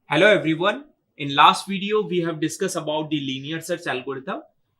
Hello everyone. In last video we have discussed about the linear search algorithm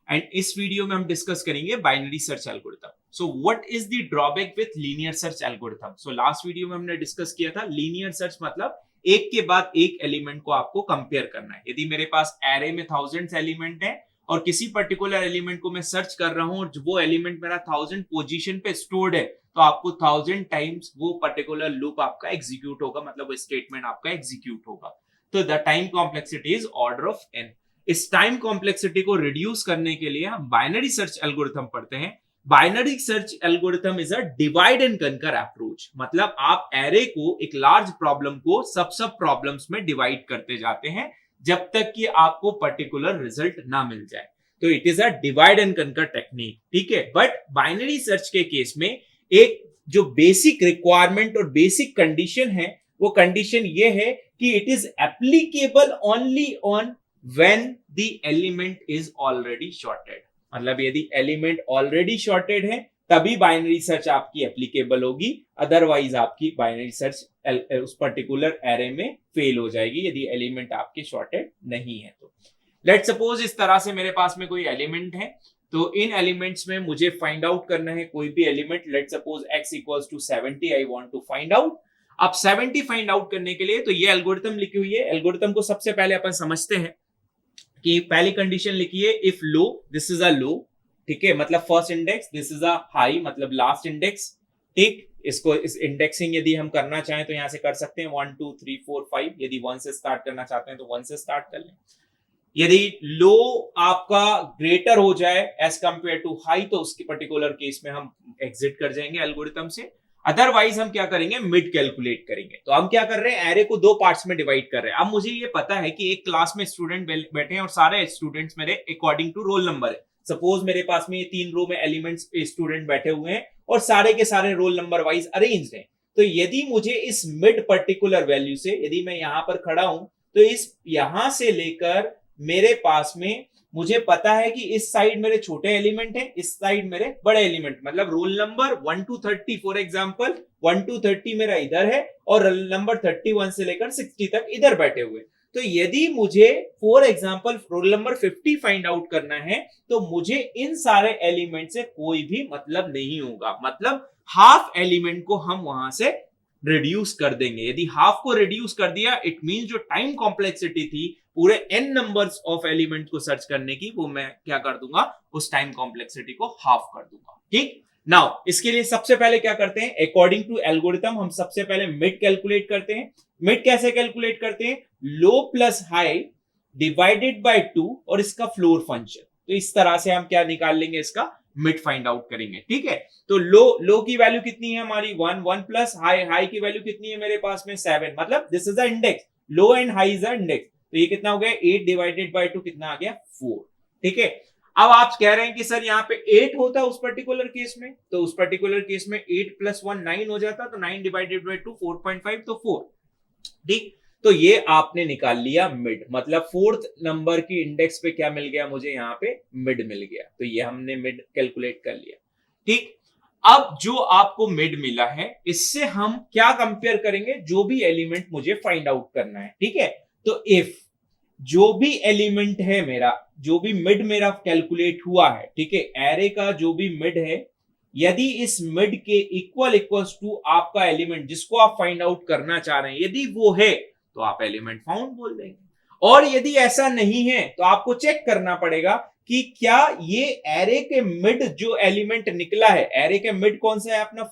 and इस video में हम discuss करेंगे binary search algorithm. So what is the drawback with linear search algorithm? So last video में हमने discuss किया था linear search मतलब एक के बाद एक एलिमेंट को आपको कंपेयर करना है. यदि मेरे पास एरे में थाउजेंड्स एलिमेंट है और किसी पर्टिकुलर एलिमेंट को मैं सर्च कर रहा हूं और वो एलिमेंट मेरा 1000 पोजीशन पे स्टोर्ड है तो आपको 1000 टाइम्स वो पर्टिकुलर लूप आपका एग्जीक्यूट होगा, मतलब वो स्टेटमेंट आपका एग्जीक्यूट होगा. तो the time complexity is order of n. इस टाइम कॉम्प्लेक्सिटी को रिड्यूस करने के लिए हम बाइनरी सर्च एल्गोरिथम पढ़ते हैं. Binary search algorithm is a divide and conquer approach, मतलब आप एरे को, एक लार्ज प्रॉब्लम को सब प्रॉब्लम्स में डिवाइड करते जाते हैं जब तक कि आपको पर्टिकुलर रिजल्ट ना मिल जाए. तो it is a divide and कंकर टेक्निक, ठीक है. बट बाइनरी सर्च के केस में एक जो बेसिक रिक्वायरमेंट और बेसिक कंडीशन है वो कंडीशन ये है कि it is applicable only on when the element is already shorted. मतलब यदि एलिमेंट ऑलरेडी शॉर्टेड है तभी बाइनरी सर्च आपकी एप्लीकेबल होगी, अदरवाइज आपकी बाइनरी सर्च उस पर्टिकुलर एरे में फेल हो जाएगी यदि एलिमेंट आपके शॉर्टेड नहीं है. तो लेट सपोज इस तरह से मेरे पास में कोई एलिमेंट है, तो इन एलिमेंट्स में मुझे फाइंड आउट करना है कोई भी element. Let suppose x equals to 70, I want to find out. अब 70 फाइंड आउट करने के लिए तो ये एल्गोरिथम लिखी हुई है. एल्गोरिथम को सबसे पहले अपन समझते हैं कि पहली कंडीशन लिखी है if low, this is a low, ठीक है, मतलब first index, this is a high मतलब लास्ट इंडेक्स. ठीक, इसको इस इंडेक्सिंग यदि हम करना चाहें तो यहां से कर सकते हैं 1 2 3 4 5. यदि 1 से स्टार्ट करना चाहते हैं तो 1 से स्टार्ट कर लें. यदि लो आपका ग्रेटर हो जाए एज कंपेयर टू हाई तो उसके पर्टिकुलर केस में हम एग्जिट कर जाएंगे एल्गोरिथम से. अदरवाइज हम क्या करेंगे, मिड कैलकुलेट करेंगे. तो हम क्या कर रहे हैं, एरे को दो पार्ट्स में डिवाइड कर रहे हैं. अब मुझे ये पता है कि एक क्लास में स्टूडेंट बैठे हैं और सारे स्टूडेंट्स मेरे अकॉर्डिंग टू रोल नंबर है. सपोज मेरे पास में ये 3 रो में एलिमेंट्स स्टूडेंट बैठे हुए हैं और सारे के सारे रोल नंबर वाइज अरेंज्ड हैं. तो यदि मुझे इस मिड पर्टिकुलर वैल्यू से, यदि मैं यहां पर खड़ा हूं तो इस यहां से लेकर मेरे पास में मुझे पता है कि इस साइड मेरे छोटे एलिमेंट हैं, इस साइड मेरे बड़े एलिमेंट, मतलब roll number 1 to 30 for example 1 to 30 मेरा इधर है और रोल नंबर 31 से लेकर 60 तक इधर बैठे हुए. तो यदि मुझे for example roll number 50 find out करना है तो मुझे इन सारे एलिमेंट से कोई भी मतलब नहीं होगा, मतलब हाफ एलिमेंट को हम वहां से रिड्यूस कर देंगे. यदि हाफ को रिड्यूस कर दिया इट मीन जो टाइम कॉम्प्लेक्सिटी थी पूरे n नंबर्स ऑफ एलिमेंट को सर्च करने की, वो मैं क्या कर दूंगा, उस टाइम कॉम्प्लेक्सिटी को हाफ कर दूंगा. ठीक, नाउ इसके लिए सबसे पहले क्या करते हैं, अकॉर्डिंग टू एल्गोरिथम हम सबसे पहले मिड कैलकुलेट करते हैं. मिड कैसे कैलकुलेट करते हैं, लो प्लस हाई डिवाइडेड बाय 2 और इसका फ्लोर फंक्शन. तो इस तरह से हम क्या निकाल लेंगे, इसका मिड फाइंड आउट करेंगे. ठीक है, तो लो की वैल्यू कितनी है हमारी 1 प्लस हाई की वैल्यू कितनी है मेरे पास में 7, मतलब this is a index, low and high is a index. तो ये कितना हो गया 8 डिवाइडेड बाय 2 कितना आ गया 4. ठीक है, अब आप कह रहे हैं कि सर यहाँ पे 8 होता उस पर्टिकुलर केस में, तो उस पर्टिकुलर केस में 8 प्लस 1 9 हो जाता, तो 9 डिवाइडेड बाय 2 4.5 तो 4. ठीक, तो ये आपने निकाल लिया मिड, मतलब फोर्थ नंबर की इंडेक्स पे क्या मिल गया मुझे, यहाँ पे मिड मिल गया. तो ये हमने मिड कैलकुलेट कर लिया. ठीक, अब जो आपको मिड मिला है इससे हम क्या कंपेयर करेंगे, जो भी एलिमेंट मुझे फाइंड आउट करना है. ठीक है, तो इफ जो भी एलिमेंट है मेरा, जो भी मिड मेरा कैलकुलेट हुआ है, ठीक है, एरे का जो भी मिड है, यदि इस मिड के इक्वल्स टू आपका एलिमेंट जिसको आप फाइंड आउट करना चाह रहे हैं, यदि वो है तो आप एलिमेंट फाउंड बोल देंगे. और यदि ऐसा नहीं है तो आपको चेक करना पड़ेगा कि क्या ये एरे के मिड जो एलिमेंट निकला है, एरे के मिड कौन सा है अपना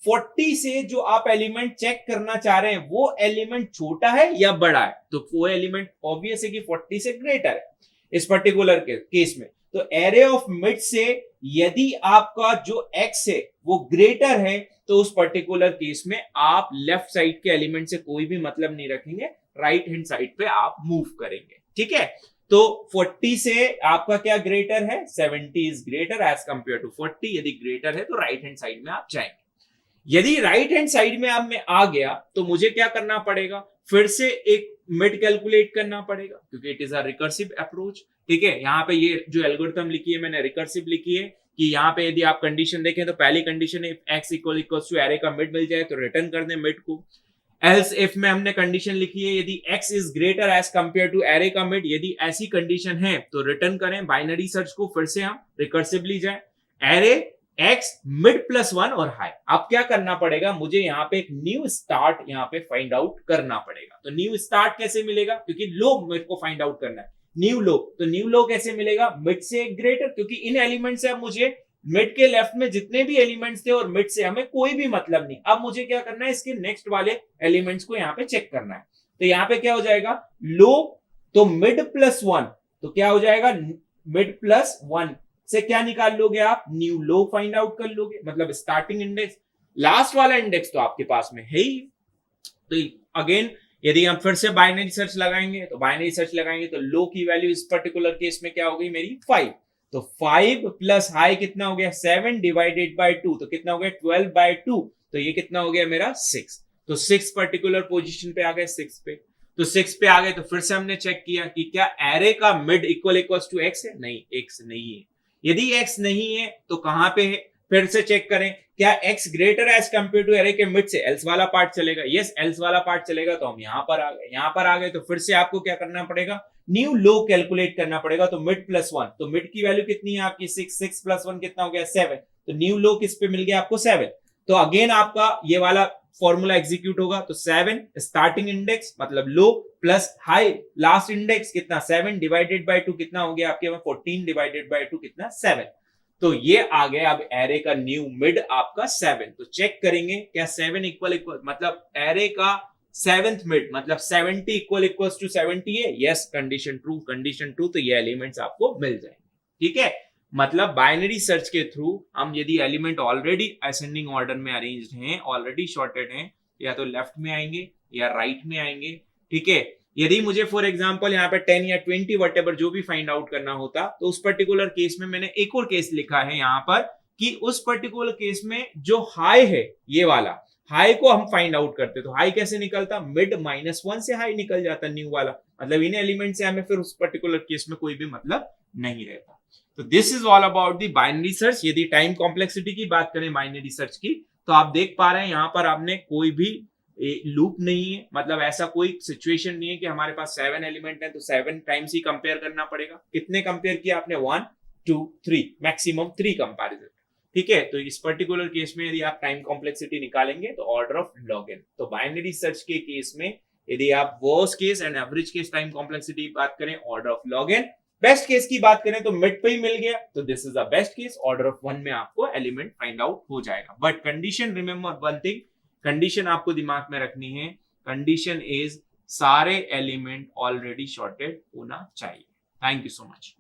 40 से जो आप एलिमेंट चेक करना चाह रहे हैं वो एलिमेंट छोटा है या बड़ा है. तो वो एलिमेंट ऑब्वियस है कि 40 से ग्रेटर है इस पर्टिकुलर केस में. तो एरे ऑफ मिड से यदि आपका जो x है वो ग्रेटर है तो उस पर्टिकुलर केस में आप लेफ्ट साइड के एलिमेंट से कोई भी मतलब नहीं रखेंगे, राइट हैंड साइड पे आप मूव करेंगे. ठीक है, तो 40 से आपका क्या ग्रेटर है, 70 is greater as compared to 40. यदि ग्रेटर है तो राइट हैंड साइड में आप जाएंगे. यदि राइट हैंड साइड में आप में आ गया तो मुझे क्या करना पड़ेगा, फिर से एक मिड कैलकुलेट करना पड़ेगा क्योंकि it is a recursive approach. ठीक है, यहाँ पे ये जो एल्गोरिथम लिखी है मैंने रिकर्सिव लिखी है कि यहाँ पे यदि आप कंडीशन देखें तो पहली कंडीशन है x इक्वल्स टू एरे का मिड मिल जाए तो रिटर्न कर दें मिड को. एल्स इफ में हमने कंडीशन लिखी है यदि x is greater as compared to array का मिड, यदि ऐसी कंडीशन है तो रिटर्न करें बाइनरी सर्च को, फिर से हम रिकर्सिवली जाए एरे x मिड प्लस 1 और हाई। अब क्या करना पड़ेगा, मुझे यहाँ पे एक न्यू स्टार्ट यहाँ पे फाइंड आउट करना पड़ेगा। तो न्यू स्टार्ट कैसे मिलेगा, क्योंकि लो मेरे को फाइंड आउट करना है, न्यू लो। तो न्यू लो कैसे मिलेगा, मिड से ग्रेटर, क्योंकि इन एलिमेंट से अब मुझे मिड के लेफ्ट में जितने भी एलिमेंट्स थे और मिड से हमें कोई भी मतलब नहीं। अब मुझे क्या करना है, इसके नेक्स्ट वाले एलिमेंट्स को यहाँ पे चेक करना है। तो यहाँ पे क्या हो जाएगा, लो तो मिड प्लस 1, तो क्या हो जाएगा मिड प्लस 1 से क्या निकाल लोगे आप, न्यू लो फाइंड आउट कर लोगे, मतलब स्टार्टिंग इंडेक्स। लास्ट वाला इंडेक्स तो आपके पास में है ही। तो अगेन यदि हम फिर से बाइनरी सर्च लगाएंगे, तो बाइनरी सर्च लगाएंगे तो लो की वैल्यू इस पर्टिकुलर केस में क्या हो गई मेरी 5। तो 5 प्लस हाई कितना हो गया 7 डिवाइडेड बाय 2, तो कितना हो गया 12 बाय 2, तो ये कितना हो गया मेरा 6। तो 6 पर्टिकुलर पोजीशन पे आ गए, 6 पे। तो 6 पे आ गए तो फिर से हमने चेक किया कि क्या एरे का मिड इक्वल टू x है, नहीं x नहीं है। यदि x नहीं है तो कहां पे है, फिर से चेक करें क्या x greater as compared to array के मिड से, एल्स वाला पार्ट चलेगा, यस एल्स वाला पार्ट चलेगा। तो हम यहां पर आ गए, यहां पर आ गए तो फिर से आपको क्या करना पड़ेगा, न्यू लो कैलकुलेट करना पड़ेगा। तो मिड प्लस 1, तो मिड की वैल्यू कितनी है आपकी 6, 6 प्लस 1 कितना हो गया 7, तो न्यू लो किस पे मिल गया आपको 7। तो अगेन आपका ये वाला फॉर्मूला एग्जीक्यूट होगा। तो 7 स्टार्टिंग इंडेक्स मतलब लो प्लस हाई लास्ट इंडेक्स कितना 7 डिवाइडेड बाय 2 कितना हो गया आपके 14 डिवाइडेड बाय 2 कितना 7। तो ये आ गया अब एरे का न्यू मिड आपका 7। तो चेक करेंगे क्या 7 इक्वल मतलब एरे का 7th मिड मतलब 70 इक्वल टू 70 है, yes condition true, condition true. तो ये एलिमेंट्स आपको मिल जाएंगे, ठीक है। मतलब बाइनरी सर्च के थ्रू हम यदि एलिमेंट ऑलरेडी असेंडिंग ऑर्डर में अरेंज्ड हैं, ऑलरेडी शॉर्टेड हैं, या तो लेफ्ट में आएंगे या राइट में आएंगे, ठीक है। यदि मुझे फॉर एग्जांपल यहाँ पे 10 या 20 वटेवर जो भी फाइंड आउट करना होता, तो उस पर्टिकुलर केस में मैंने एक और केस लिखा है यहाँ पर कि उस पर्टिकुलर केस में जो हाई है ये वाला हाई को हम फाइंड आउट करते। तो हाई कैसे निकलता, मिड -1 से हाई निकल जाता न्यू वाला, मतलब इन एलिमेंट से हमें फिर उस पर्टिकुलर केस में कोई भी मतलब नहीं रहता। तो this is all about the binary search. यदि टाइम कॉम्प्लेक्सिटी की बात करें बाइनरी सर्च की, तो आप देख पा रहे हैं यहाँ पर आपने कोई भी लूप नहीं है, मतलब ऐसा कोई सिचुएशन नहीं है कि हमारे पास 7 एलिमेंट है तो 7 टाइम्स ही कंपेयर करना पड़ेगा। कितने कंपेयर किया आपने, 1 2 3, मैक्सिमम 3 कंपैरिजन, ठीक है। तो इस पर्टिकुलर केस में यदि आप टाइम कॉम्प्लेक्सिटी निकालेंगे तो ऑर्डर ऑफ log n। तो बाइनरी सर्च के केस में यदि आप worst case and average case time complexity बात करें order of log n, best case की बात करें तो मिड पे ही मिल गया, तो this is the best case, order of 1 में आपको एलिमेंट फाइंड आउट हो जाएगा। But condition remember one thing, condition आपको दिमाग में रखनी है, कंडीशन इज सारे एलिमेंट ऑलरेडी शॉर्टेड होना चाहिए। Thank you so much.